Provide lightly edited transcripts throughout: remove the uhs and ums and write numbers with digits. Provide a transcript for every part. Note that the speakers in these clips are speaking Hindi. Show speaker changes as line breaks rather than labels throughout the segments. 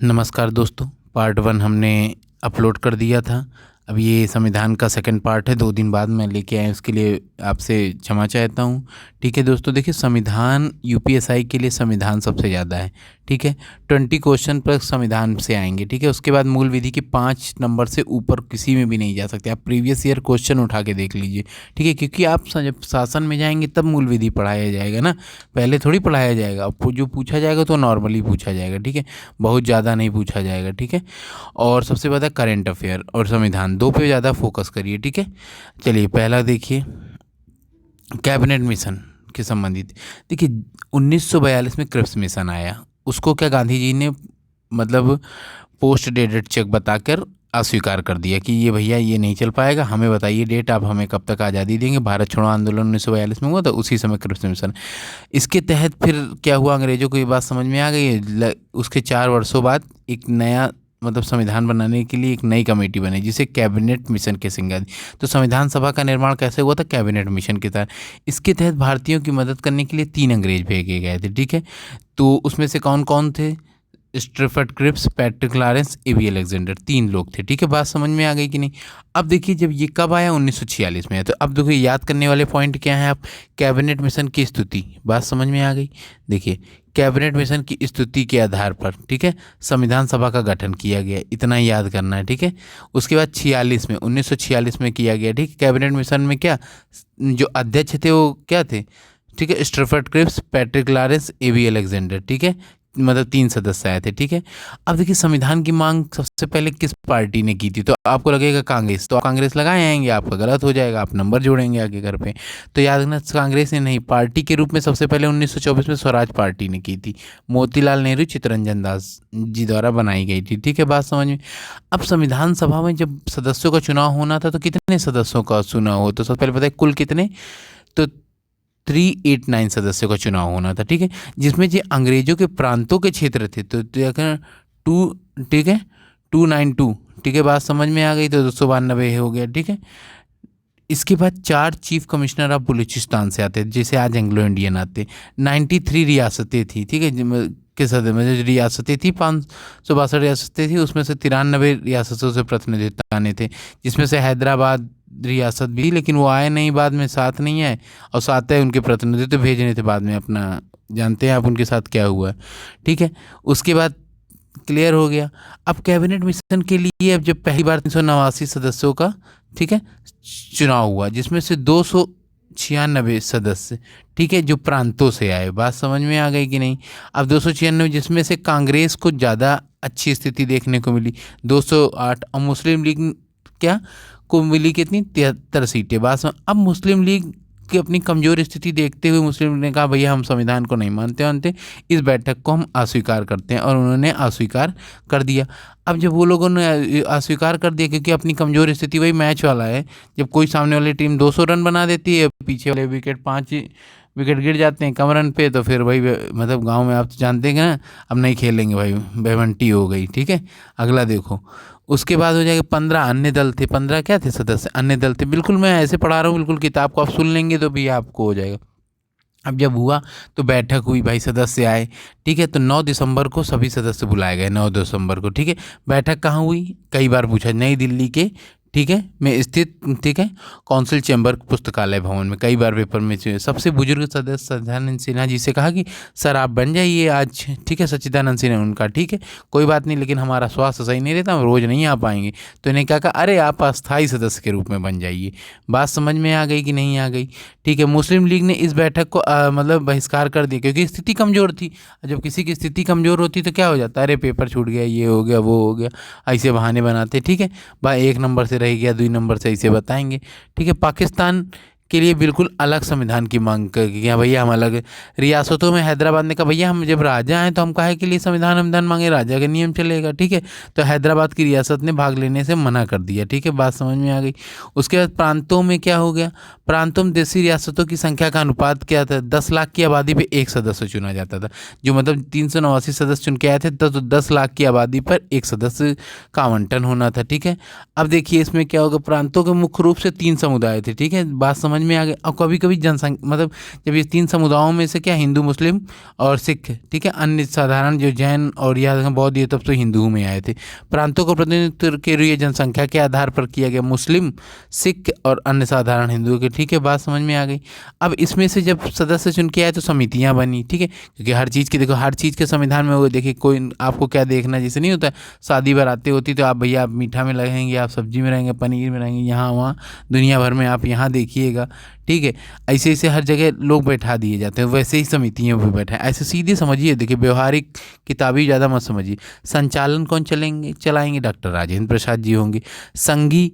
नमस्कार दोस्तों, पार्ट 1 हमने अपलोड कर दिया था। अब ये संविधान का सेकंड पार्ट है, 2 दिन बाद मैं लेके आया, उसके लिए आपसे क्षमा चाहता हूँ। ठीक है दोस्तों, देखिए संविधान यूपीएसआई के लिए संविधान सबसे ज़्यादा है। ठीक है, 20 क्वेश्चन पर संविधान से आएंगे। ठीक है, उसके बाद मूल विधि के 5 नंबर से ऊपर किसी में भी नहीं जा सकते। आप प्रीवियस ईयर क्वेश्चन उठा के देख लीजिए। ठीक है, क्योंकि आप जब शासन में जाएंगे तब मूल विधि पढ़ाया जाएगा ना, पहले थोड़ी पढ़ाया जाएगा। अब जो पूछा जाएगा तो नॉर्मली पूछा जाएगा। ठीक है, बहुत ज़्यादा नहीं पूछा जाएगा। ठीक है, और सबसे ज़्यादा करंट अफेयर और संविधान, दो पे ज़्यादा फोकस करिए। ठीक है, चलिए पहला देखिए, कैबिनेट मिशन के संबंधित। देखिए 1942 में क्रिप्स मिशन आया, उसको क्या गांधी जी ने मतलब पोस्ट डेटेड चेक बताकर अस्वीकार कर दिया कि ये भैया ये नहीं चल पाएगा, हमें बताइए डेट, आप हमें कब तक आज़ादी देंगे। भारत छोड़ो आंदोलन 1942 में हुआ था, उसी समय क्रिप्स मिशन। इसके तहत फिर क्या हुआ, अंग्रेज़ों को ये बात समझ में आ गई है। उसके 4 वर्षों बाद एक नया मतलब संविधान बनाने के लिए एक नई कमेटी बनी, जिसे कैबिनेट मिशन के सिंगार। तो संविधान सभा का निर्माण कैसे हुआ था, कैबिनेट मिशन के तहत। इसके तहत भारतीयों की मदद करने के लिए 3 अंग्रेज भेजे गए थे। ठीक है, तो उसमें से कौन कौन थे, Stafford Cripps, Patrick Lawrence, AB Alexander, 3 लोग थे। ठीक है, बात समझ में आ गई कि नहीं। अब देखिए जब ये कब आया, 1946 में है। तो अब देखिए याद करने वाले पॉइंट क्या हैं आप, कैबिनेट मिशन की स्तुति, बात समझ में आ गई। देखिए कैबिनेट मिशन की स्तुति के आधार पर, ठीक है, संविधान सभा का गठन किया गया, इतना ही याद करना है। ठीक है, उसके बाद 1946 में किया गया। ठीक है, कैबिनेट मिशन में क्या जो अध्यक्ष थे वो क्या थे, ठीक है, Stafford Cripps, Patrick Lawrence, AB Alexander. ठीक है, मतलब 3 सदस्य आए थे। ठीक है, अब देखिए संविधान की मांग सबसे पहले किस पार्टी ने की थी, तो आपको लगेगा कांग्रेस, तो आप कांग्रेस लगाए आएंगे, आपका गलत हो जाएगा, आप नंबर जोड़ेंगे आगे घर पे। तो याद रखना, कांग्रेस ने नहीं, पार्टी के रूप में सबसे पहले 1924 में स्वराज पार्टी ने की थी, मोतीलाल नेहरू चित्तरंजन दास जी द्वारा बनाई गई थी। ठीक है, बात समझ में। अब संविधान सभा में जब सदस्यों का चुनाव होना था तो कितने सदस्यों का चुनाव हो, तो सबसे पहले पता है कुल कितने, तो 389 सदस्यों का चुनाव होना था। ठीक है, जिसमें जो अंग्रेजों के प्रांतों के क्षेत्र थे तो टू, ठीक है, 292। ठीक है, बात समझ में आ गई, तो 292 हो गया। ठीक है, इसके बाद 4 चीफ कमिश्नर ऑफ बलूचिस्तान से आते, जैसे आज एंग्लो इंडियन आते। 93 रियासतें थी। ठीक है, के सदस्य में रियासतें थी, 562 रियासतें थी, उसमें से 93 रियासतों से प्रतिनिधित्व आने थे, जिसमें से हैदराबाद रियासत भी, लेकिन वो आए नहीं, बाद में साथ नहीं आए, और साथ है उनके प्रतिनिधित्व भेजने थे बाद में अपना, जानते हैं आप उनके साथ क्या हुआ। ठीक है, उसके बाद क्लियर हो गया। अब कैबिनेट मिशन के लिए अब जब पहली बार 389 सदस्यों का, ठीक है, चुनाव हुआ, जिसमें से 296 सदस्य, ठीक है, जो प्रांतों से आए, बात समझ में आ गई कि नहीं। अब 296, जिसमें से कांग्रेस को ज़्यादा अच्छी स्थिति देखने को मिली, 208, और मुस्लिम लीग क्या को मिली कितनी, 73 सीटें। बात समझ। अब मुस्लिम लीग की अपनी कमज़ोर स्थिति देखते हुए मुस्लिम लीग ने कहा भैया हम संविधान को नहीं मानते, इस बैठक को हम अस्वीकार करते हैं, और उन्होंने अस्वीकार कर दिया। अब जब वो लोगों ने अस्वीकार कर दिया, क्योंकि अपनी कमज़ोर स्थिति वही मैच वाला है, जब कोई सामने वाली टीम 200 रन बना देती है, पीछे वाले विकेट 5 विकेट गिर जाते हैं कम रन पे, तो फिर भाई मतलब गांव में आप तो जानते हैं ना, अब नहीं खेलेंगे भाई, बेवंटी हो गई। ठीक है, अगला देखो, उसके बाद हो जाएगा 15 अन्य दल थे। 15 क्या थे सदस्य, अन्य दल थे। बिल्कुल मैं ऐसे पढ़ा रहा हूँ, बिल्कुल किताब को आप सुन लेंगे तो भी आपको हो जाएगा। अब जब हुआ तो बैठक हुई भाई, सदस्य आए। ठीक है, तो 9 दिसंबर को सभी सदस्य बुलाए गए, 9 दिसंबर को। ठीक है, बैठक कहाँ हुई, कई बार पूछा, नई दिल्ली के, ठीक है, में स्थित, ठीक है, काउंसिल चैम्बर पुस्तकालय भवन में, कई बार पेपर में सबसे बुजुर्ग सदस्य सच्चिदानंद सिन्हा जी से कहा कि सर आप बन जाइए आज। ठीक है, सच्चिदानंद सिन्हा उनका, ठीक है, कोई बात नहीं, लेकिन हमारा स्वास्थ्य सही नहीं रहता, हम रोज़ नहीं आ पाएंगे। तो इन्हें कहा अरे आप अस्थायी सदस्य के रूप में बन जाइए। बात समझ में आ गई कि नहीं आ गई। ठीक है, मुस्लिम लीग ने इस बैठक को मतलब बहिष्कार कर दिया, क्योंकि स्थिति कमज़ोर थी। जब किसी की स्थिति कमज़ोर होती तो क्या हो जाता है, अरे पेपर छूट गया, ये हो गया, वो हो गया, ऐसे बहाने बनाते। ठीक है, भाई 1 नंबर से रह गया, 2 नंबर से ऐसे बताएंगे। ठीक है, पाकिस्तान के लिए बिल्कुल अलग संविधान की मांग कर कि भैया हम अलग, रियासतों में हैदराबाद ने कहा भैया हम जब राजा हैं तो हम काहे के लिए संविधान मांगे, राजा का नियम चलेगा। ठीक है, तो हैदराबाद की रियासत ने भाग लेने से मना कर दिया। ठीक है, बात समझ में आ गई। उसके बाद प्रांतों में क्या हो गया, प्रांतों में देशी रियासतों की संख्या का अनुपात क्या था, 10 लाख की आबादी पर 1 सदस्य चुना जाता था। जो मतलब 389 सदस्य चुन के आए थे, तो 10 लाख की आबादी पर 1 सदस्य का आवंटन होना था। ठीक है, अब देखिए इसमें क्या होगा, प्रांतों के मुख्य रूप से 3 समुदाय थे। ठीक है, बात समझ समझ में आ गया। और कभी कभी जनसंख्या मतलब जब ये 3 समुदायों में से क्या हिंदू मुस्लिम और सिख, ठीक है, अन्य साधारण जो जैन और या बौद्ध ये तब तो हिंदू में आए थे। प्रांतों को प्रतिनिधित्व के लिए जनसंख्या के आधार पर किया गया, मुस्लिम, सिख और अन्य साधारण हिंदुओं के, ठीक है, बात समझ में आ गई। अब इसमें से जब सदस्य चुन के आए तो समितियां बनी, ठीक है, क्योंकि हर चीज़ की देखो, हर चीज़ के संविधान में वो देखिए कोई आपको क्या देखना, जैसे नहीं होता शादी बारातें होती तो आप भैया आप मीठा में रहेंगे, आप सब्जी में रहेंगे, पनीर में रहेंगे, यहाँ वहाँ दुनिया भर में आप यहाँ देखिएगा, ठीक है, ऐसे ऐसे हर जगह लोग बैठा दिए जाते हैं, वैसे ही समितियों पे बैठा है, ऐसे सीधे समझिए, देखिए व्यवहारिक किताबी ज़्यादा मत समझिए। संचालन कौन चलाएंगे? डॉक्टर राजेंद्र प्रसाद जी होंगे। संघीय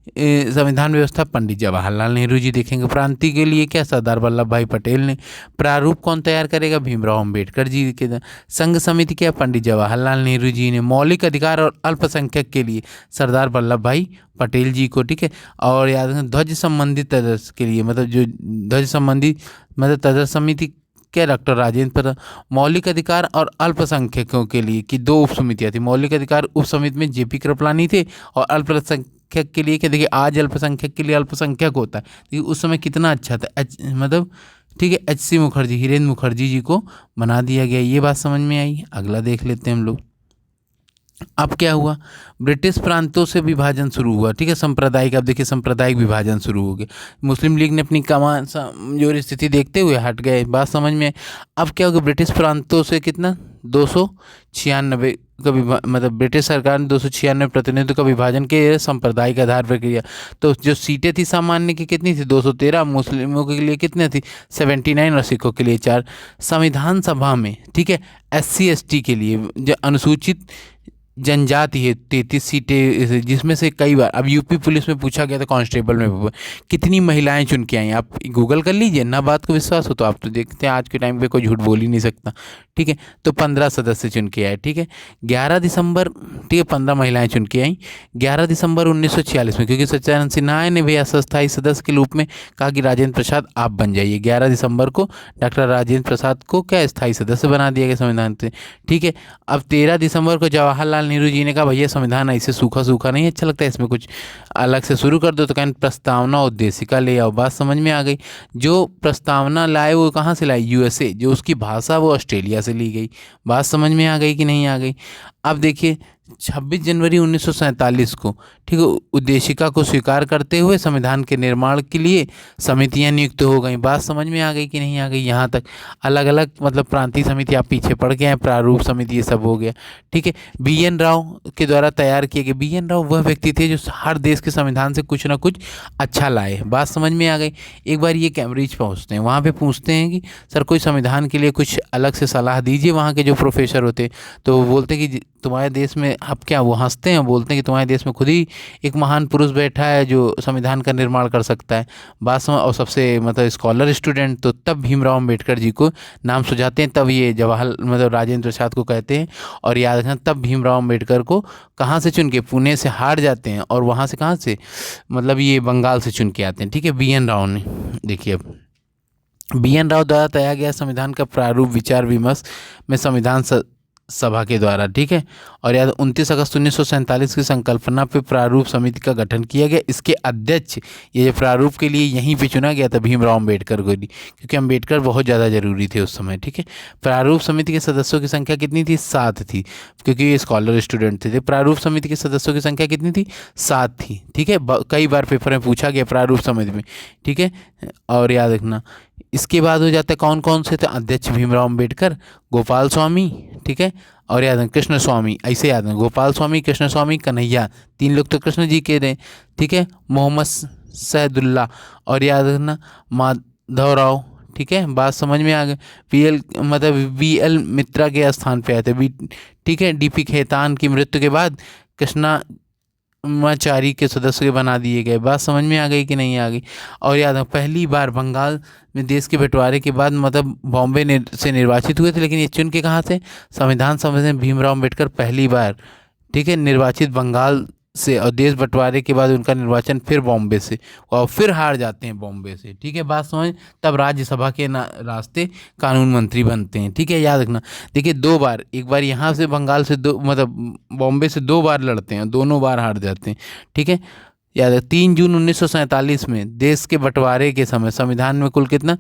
संविधान व्यवस्था पंडित जवाहरलाल नेहरू जी देखेंगे। प्रांति के लिए क्या? सरदार वल्लभ भाई पटेल ने। प्रारूप कौन तैयार करेगा? भीमराव अंबेडकर जी के। संघ समिति क्या? पंडित जवाहरलाल नेहरू जी ने। मौलिक अधिकार और अल्पसंख्यक के लिए सरदार वल्लभ भाई पटेल जी को, ठीक है। और याद रखना ध्वज संबंधित तदर्स के लिए, मतलब जो ध्वज संबंधी मतलब तदर्स समिति क्या? डॉक्टर राजेंद्र प्रसाद। मौलिक अधिकार और अल्पसंख्यकों के लिए की 2 उप समितियाँ थी। मौलिक अधिकार उप समिति में जेपी कृपलानी थे और अल्पसंख्यक के लिए क्या? देखिए आज अल्पसंख्यक के लिए अल्पसंख्यक होता है, देखिए उस समय कितना अच्छा था, मतलब ठीक है, HC मुखर्जी, हिरेंद्र मुखर्जी जी को बना दिया गया। ये बात समझ में आई। अगला देख लेते हैं हम लोग। अब क्या हुआ? ब्रिटिश प्रांतों से विभाजन शुरू हुआ, ठीक है, सांप्रदायिक। अब देखिए सांप्रदायिक विभाजन शुरू हो गया। मुस्लिम लीग ने अपनी कमजोर स्थिति देखते हुए हट गए, बात समझ में। अब क्या होगा? ब्रिटिश प्रांतों से कितना 296 का मतलब ब्रिटिश सरकार ने 296 प्रतिनिधित्व का विभाजन के सांप्रदायिक आधार पर किया। तो जो सीटें थी सामान्य की कितनी थी? 213। मुस्लिमों के लिए कितनी थी? 79 और सिखों के लिए 4। संविधान सभा में, ठीक है, SC ST के लिए जो अनुसूचित जनजाति है 33 सीटें, जिसमें से कई बार अब यूपी पुलिस में पूछा गया था, कांस्टेबल में कितनी महिलाएं चुन के आई। आप गूगल कर लीजिए, ना बात को विश्वास हो तो आप तो देखते हैं आज के टाइम पे कोई झूठ बोल ही नहीं सकता, ठीक है। तो 15 सदस्य चुन के आए, ठीक है। 11 दिसंबर, ठीक है, 15 महिलाएं चुन के आई 11 दिसंबर 1946 में, क्योंकि सत्यानंद सिन्हा ने भी अस्थायी सदस्य के रूप में कहा कि राजेंद्र प्रसाद आप बन जाइए। 11 दिसंबर को डॉक्टर राजेंद्र प्रसाद को क्या स्थायी सदस्य बना दिया गया संविधान से, ठीक है। अब 13 दिसंबर को जवाहरलाल नेहरू जी ने कहा भैया संविधान ऐसे सूखा सूखा नहीं अच्छा लगता है, इसमें कुछ अलग से शुरू कर दो। तो कहें प्रस्तावना उद्देशिका ले आओ। बात समझ में आ गई। जो प्रस्तावना लाए वो कहाँ से लाए? USA। जो उसकी भाषा वो ऑस्ट्रेलिया से ली गई। बात समझ में आ गई कि नहीं आ गई? अब देखिए 26 जनवरी 1947 को, ठीक है, उद्देशिका को स्वीकार करते हुए संविधान के निर्माण के लिए समितियां नियुक्त हो गई। बात समझ में आ गई कि नहीं आ गई? यहाँ तक अलग अलग मतलब प्रांतीय समिति आप पीछे पड़ गए हैं, प्रारूप समिति ये सब हो गया, ठीक है। BN राव के द्वारा तैयार किए गए। BN राव वह व्यक्ति थे जो हर देश के संविधान से कुछ ना कुछ अच्छा लाए। बात समझ में आ गई। एक बार ये कैम्ब्रिज पहुँचते हैं, वहाँ पर पूछते हैं कि सर कोई संविधान के लिए कुछ अलग से सलाह दीजिए। वहाँ के जो प्रोफेसर होते तो वो बोलते कि तुम्हारे देश में, अब क्या वो हंसते हैं, बोलते हैं कि तुम्हारे देश में खुद ही एक महान पुरुष बैठा है जो संविधान का निर्माण कर सकता है। बात समझ। और सबसे मतलब स्कॉलर स्टूडेंट तो तब भीमराव अंबेडकर जी को नाम सुझाते हैं, तब ये जवाहर मतलब राजेंद्र प्रसाद को कहते हैं। और याद रखना तब भीमराव अंबेडकर को कहाँ से चुन के? पुणे से हार जाते हैं और वहाँ से कहाँ से मतलब ये बंगाल से चुन के आते हैं, ठीक है। BN राव ने, देखिए अब BN राव द्वारा तैयार गया संविधान का प्रारूप विचार विमर्श में संविधान सभा के द्वारा, ठीक है। और याद 29 अगस्त 1947 की संकल्पना पे प्रारूप समिति का गठन किया गया। इसके अध्यक्ष ये जो प्रारूप के लिए यहीं पे चुना गया था भीमराव अंबेडकर को, क्योंकि अंबेडकर बहुत ज़्यादा जरूरी थे उस समय, ठीक है। प्रारूप समिति के सदस्यों की संख्या कितनी थी? 7 थी, क्योंकि ये स्कॉलर स्टूडेंट थे। प्रारूप समिति के सदस्यों की संख्या कितनी थी? 7 थी, ठीक है। कई बार पेपर में पूछा गया प्रारूप समिति में, ठीक है। और याद रखना इसके बाद हो जाता है कौन कौन से थे अध्यक्ष? भीमराव अंबेडकर, गोपाल स्वामी, ठीक है, और याद है कृष्ण स्वामी। ऐसे याद है गोपाल स्वामी, कृष्ण स्वामी, कन्हैया, 3 लोग तो कृष्ण जी के रहे, ठीक है। मोहम्मद सहदुल्ला और याद रखना माधवराव, ठीक है। बात समझ में आ गई। PL मतलब VL मित्रा के स्थान पे आए थे, ठीक है। DP खेतान की मृत्यु के बाद कृष्णाचारी के सदस्य के बना दिए गए। बात समझ में आ गई कि नहीं आ गई? और याद है पहली बार बंगाल में देश के बंटवारे के बाद मतलब बॉम्बे से निर्वाचित हुए थे, लेकिन ये चुन के कहाँ से? संविधान सभा से भीमराव अंबेडकर पहली बार, ठीक है, निर्वाचित बंगाल से। और देश बंटवारे के बाद उनका निर्वाचन फिर बॉम्बे से, और फिर हार जाते हैं बॉम्बे से, ठीक है। बात समझ। तब राज्यसभा के रास्ते कानून मंत्री बनते हैं, ठीक है। याद रखना देखिए 2 बार, एक बार यहाँ से बंगाल से 2 मतलब बॉम्बे से 2 बार लड़ते हैं, दोनों बार हार जाते हैं, ठीक है। याद है 3 जून 1947 में देश के बंटवारे के समय संविधान में कुल कितना,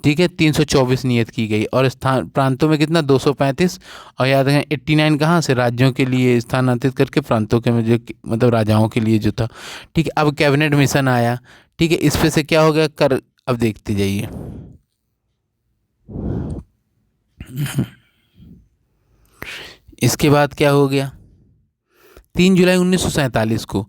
ठीक है, 324 नियत की गई और स्थान प्रांतों में कितना 235, और याद रखें 89 कहाँ से, राज्यों के लिए स्थानांतरित करके प्रांतों के में जो मतलब राजाओं के लिए जो था। ठीक है, अब कैबिनेट मिशन आया। ठीक है, इस पे से क्या हो गया कर, अब देखते जाइए। इसके बाद क्या हो गया, 3 जुलाई 1947 को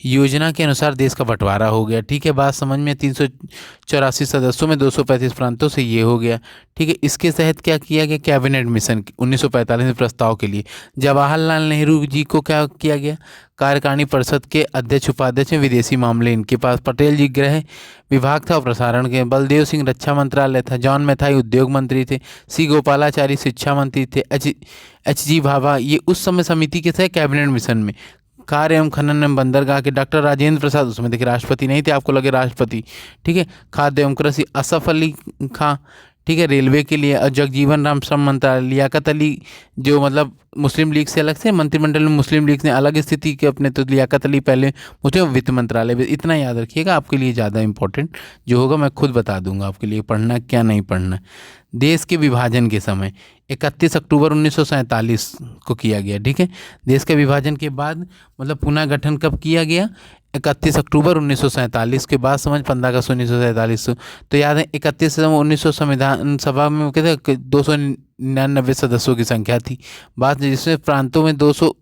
योजना के अनुसार देश का बंटवारा हो गया। ठीक है, बात समझ में, 384 सदस्यों में 235 प्रांतों से ये हो गया। ठीक है, इसके तहत क्या किया गया, कैबिनेट मिशन 1945 में प्रस्ताव के लिए जवाहरलाल नेहरू जी को क्या किया गया, कार्यकारिणी परिषद के अध्यक्ष उपाध्यक्ष में विदेशी मामले इनके पास, पटेल जी गृह विभाग था और प्रसारण के, बलदेव सिंह रक्षा मंत्रालय था, जॉन मैथाई उद्योग मंत्री थे, सी गोपालाचारी शिक्षा मंत्री थे, एच जी भाभा ये उस समय समिति के थे कैबिनेट मिशन में। कार्य एवं खनन एवं बंदरगाह के डॉक्टर राजेंद्र प्रसाद, उसमें देखिए राष्ट्रपति नहीं थे, आपको लगे राष्ट्रपति। ठीक है, खाद्य एवं कृषि असफ अली खां। ठीक है, रेलवे के लिए जगजीवन राम श्रम मंत्रालय, लियाकत अली जो मतलब मुस्लिम लीग से अलग से मंत्रिमंडल में मुस्लिम लीग ने अलग स्थिति के अपने, तो लियाकत अली पहले मुझे वित्त मंत्रालय। इतना याद रखिएगा, आपके लिए ज़्यादा इंपॉर्टेंट जो होगा मैं खुद बता दूंगा आपके लिए पढ़ना क्या नहीं पढ़ना। देश के विभाजन के समय 31 अक्टूबर 1947 को किया गया। ठीक है, देश के विभाजन के बाद मतलब पुनः गठन कब किया गया, 31 अक्टूबर 1947 के बाद समझ 15 अगस्त 1947। तो याद है 31 सितंबर 1900 संविधान सभा में कहते 299 सदस्यों की संख्या थी। बात जिसमें प्रांतों में 200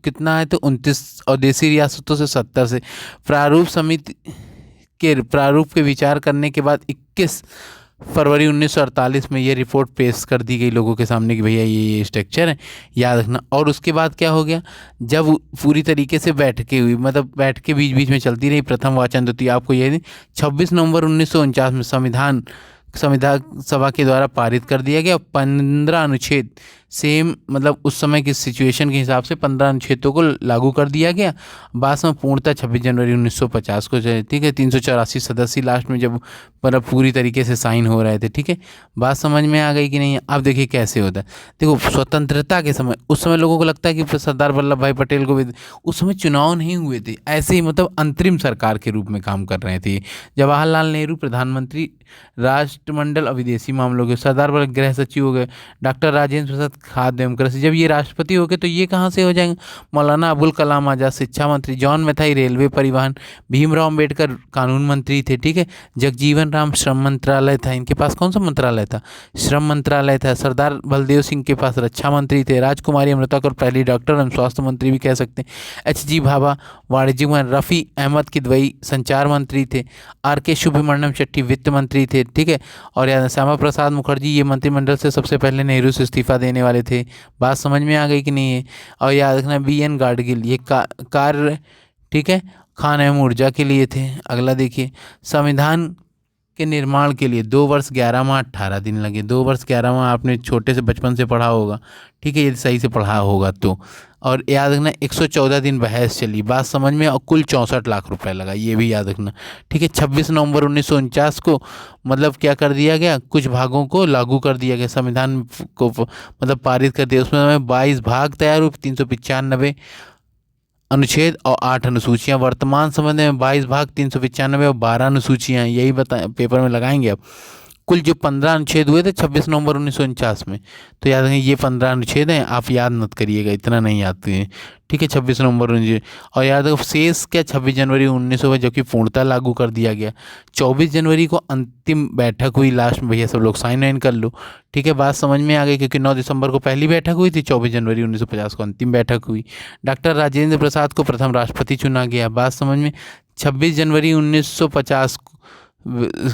कितना है तो 29 और देशी रियासतों से 70 से। प्रारूप समिति के प्रारूप के विचार करने के बाद 21 फरवरी 1948 में ये रिपोर्ट पेश कर दी गई लोगों के सामने कि भैया ये स्ट्रक्चर है, याद रखना। और उसके बाद क्या हो गया, जब पूरी तरीके से बैठकें हुई, मतलब बैठकें बीच बीच में चलती रही, प्रथम वाचन द्वितीय, आपको ये 26 नवंबर 1949 में संविधान सभा के द्वारा पारित कर दिया गया। 15 अनुच्छेद सेम मतलब उस समय की सिचुएशन के हिसाब से 15 अनुच्छेदों को लागू कर दिया गया। बाद में पूर्णतः 26 जनवरी 1950 को, ठीक है, 384 सदस्य लास्ट में जब मतलब पूरी तरीके से साइन हो रहे थे। ठीक है, बात समझ में आ गई कि नहीं। अब देखिए कैसे होता है, देखो स्वतंत्रता के समय उस समय लोगों को लगता है कि सरदार वल्लभ भाई पटेल को भी उस समय चुनाव नहीं हुए थे, ऐसे ही मतलब अंतरिम सरकार के रूप में काम कर रहे थे। जवाहरलाल नेहरू प्रधानमंत्री, राष्ट्रमंडल और विदेशी मामलों के, सरदार वल्लभ गृह सचिव हो गए, डॉक्टर राजेंद्र प्रसाद खाद्य एवं कृषि। जब ये राष्ट्रपति हो गए तो ये कहाँ से हो जाएंगे, मौलाना अबुल कलाम आज़ाद शिक्षा मंत्री, जॉन मैथाई रेलवे परिवहन, भीमराव अम्बेडकर कानून मंत्री थे। ठीक है, जगजीवन राम श्रम मंत्रालय था, इनके पास कौन सा मंत्रालय था, श्रम मंत्रालय था। सरदार बलदेव सिंह के पास रक्षा मंत्री थे, राजकुमारी अमृता कौर पहली डॉक्टर एवं स्वास्थ्य मंत्री भी कह सकते हैं, एच जी भाभा वाणिज्य मंत्री, रफ़ी अहमद किदवई संचार मंत्री थे, आर के सुब्रमण्यम शेट्टी वित्त मंत्री थे। ठीक है, और श्यामा प्रसाद मुखर्जी ये मंत्रिमंडल से सबसे पहले नेहरू से इस्तीफा देने वाले थे। बात समझ में आ गई कि नहीं है। और याद रखना बी एन गाडगिल ये कार्य, ठीक है, खान एवं ऊर्जा के लिए थे। अगला देखिए, संविधान के निर्माण के लिए 2 वर्ष 11 माह 18 दिन लगे। 2 वर्ष 11 माह आपने छोटे से बचपन से पढ़ा होगा, ठीक है, यदि सही से पढ़ा होगा तो। और याद रखना 114 दिन बहस चली, बात समझ में, और कुल 64 लाख रुपए लगा, ये भी याद रखना। ठीक है, 26 नवंबर 1949 को मतलब क्या कर दिया गया, कुछ भागों को लागू कर दिया गया, संविधान को मतलब पारित कर दिया। उसमें 22 भाग तैयार हुए, 395 अनुच्छेद और 8 अनुसूचियाँ। वर्तमान समय में 22 भाग 395 और 12 अनुसूचियाँ, यही बता पेपर में लगाएंगे आप। कुल जो 15 अनुच्छेद हुए थे 26 नवंबर 1949 में, तो याद रखें ये 15 अनुच्छेद हैं, आप याद मत करिएगा, इतना नहीं याद है। ठीक है, 26 नवंबर 19, और याद रखो शेष क्या 26 जनवरी 1900 जबकि पूर्णतः लागू कर दिया गया। 24 जनवरी को अंतिम बैठक हुई लास्ट में, भैया सब लोग साइन वाइन कर लो। ठीक है, बात समझ में आ गई, क्योंकि 9 दिसंबर को पहली बैठक हुई थी, 24 जनवरी 1950 को अंतिम बैठक हुई। डॉक्टर राजेंद्र प्रसाद को प्रथम राष्ट्रपति चुना गया। बात समझ में, 26 जनवरी 1950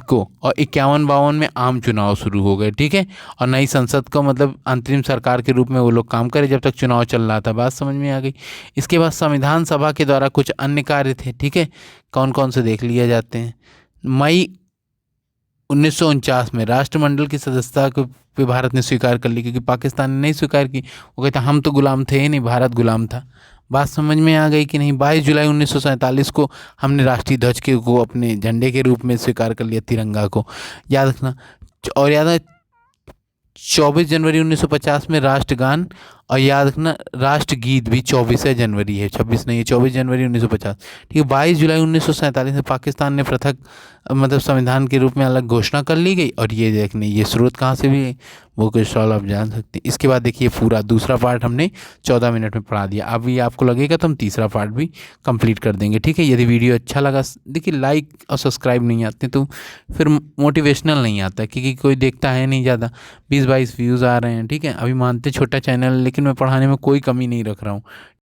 को और 51-52 में आम चुनाव शुरू हो गए। ठीक है, और नई संसद को मतलब अंतरिम सरकार के रूप में वो लोग काम करे जब तक चुनाव चल रहा था। बात समझ में आ गई। इसके बाद संविधान सभा के द्वारा कुछ अन्य कार्य थे। ठीक है, कौन कौन से देख लिया जाते हैं। मई 1949 में राष्ट्रमंडल की सदस्यता को भी भारत ने स्वीकार कर ली, क्योंकि पाकिस्तान ने नहीं स्वीकार की। वो कहता हम तो गुलाम थे ही नहीं, भारत गुलाम था। बात समझ में आ गई कि नहीं। 22 जुलाई 1947 को हमने राष्ट्रीय ध्वज के को अपने झंडे के रूप में स्वीकार कर लिया, तिरंगा को, याद रखना। और याद है 24 जनवरी 1950 में राष्ट्रगान और याद रखना राष्ट्रगीत भी 24 जनवरी है, 26 नहीं है, 24 जनवरी 1950। ठीक है, 22 जुलाई 1947 में पाकिस्तान ने पृथक मतलब संविधान के रूप में अलग घोषणा कर ली गई। और ये देखने ये स्रोत कहाँ से भी है वो क्वेश्चन आप जान सकते हैं। इसके बाद देखिए पूरा दूसरा पार्ट हमने 14 मिनट में पढ़ा दिया। अब ये आपको लगेगा तो हम तीसरा पार्ट भी कंप्लीट कर देंगे। ठीक है, यदि वीडियो अच्छा लगा, देखिए लाइक और सब्सक्राइब नहीं आते तो फिर मोटिवेशनल नहीं आता, क्योंकि कोई देखता है नहीं ज़्यादा, 20-22 व्यूज़ आ रहे हैं। ठीक है, अभी मानते छोटा चैनल, लेकिन मैं पढ़ाने में कोई कमी नहीं रख रहा हूँ।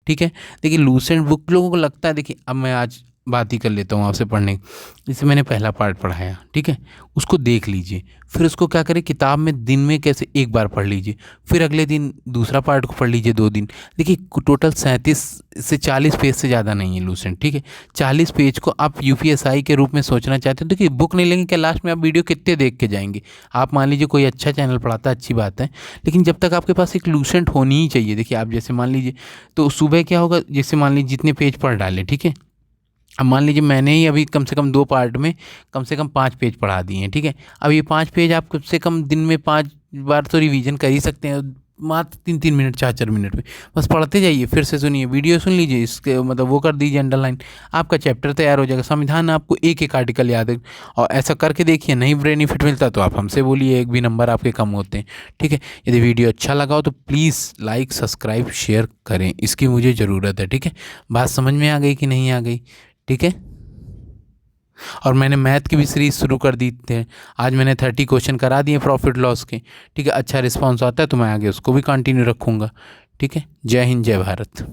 ठीक है, देखिए लूसेंट बुक लोगों को लगता है, देखिए अब मैं आज बात ही कर लेता हूँ आपसे पढ़ने की। जैसे मैंने पहला पार्ट पढ़ाया, ठीक है, उसको देख लीजिए, फिर उसको क्या करें, किताब में दिन में कैसे एक बार पढ़ लीजिए, फिर अगले दिन दूसरा पार्ट को पढ़ लीजिए 2 दिन। देखिए टोटल 37 से 40 पेज से ज़्यादा नहीं है लूसेंट। ठीक है, 40 पेज को आप यूपीएसआई के रूप में सोचना चाहते हो, देखिए बुक नहीं लेंगे क्या, लास्ट में आप वीडियो कितने देख के जाएंगे। आप मान लीजिए कोई अच्छा चैनल पढ़ाता है, अच्छी बात है, लेकिन जब तक आपके पास एक लूसेंट होनी ही चाहिए। देखिए आप जैसे मान लीजिए, तो सुबह क्या होगा, जैसे मान लीजिए जितने पेज पढ़ डाले, ठीक है, अब मान लीजिए मैंने ही अभी कम से कम 2 पार्ट में कम से कम 5 पेज पढ़ा दिए हैं। ठीक है, अब ये 5 पेज आप कम से कम दिन में 5 बार तो रिवीजन कर ही सकते हैं, मात्र 3-3 मिनट 4-4 मिनट में बस पढ़ते जाइए, फिर से सुनिए, वीडियो सुन लीजिए, इसके मतलब वो कर दीजिए अंडरलाइन, आपका चैप्टर तैयार हो जाएगा। संविधान आपको एक एक आर्टिकल याद है, और ऐसा करके देखिए, नहीं बेनिफिट मिलता तो आप हमसे बोलिए, एक भी नंबर आपके कम होते हैं। ठीक है, यदि वीडियो अच्छा लगा हो तो प्लीज़ लाइक सब्सक्राइब शेयर करें, इसकी मुझे ज़रूरत है। ठीक है, बात समझ में आ गई कि नहीं आ गई? ठीक है, और मैंने मैथ की भी सीरीज शुरू कर दी थे, आज मैंने 30 क्वेश्चन करा दिए प्रॉफिट लॉस के। ठीक है, अच्छा रिस्पांस आता है तो मैं आगे उसको भी कंटिन्यू रखूँगा। ठीक है, जय हिंद जय भारत।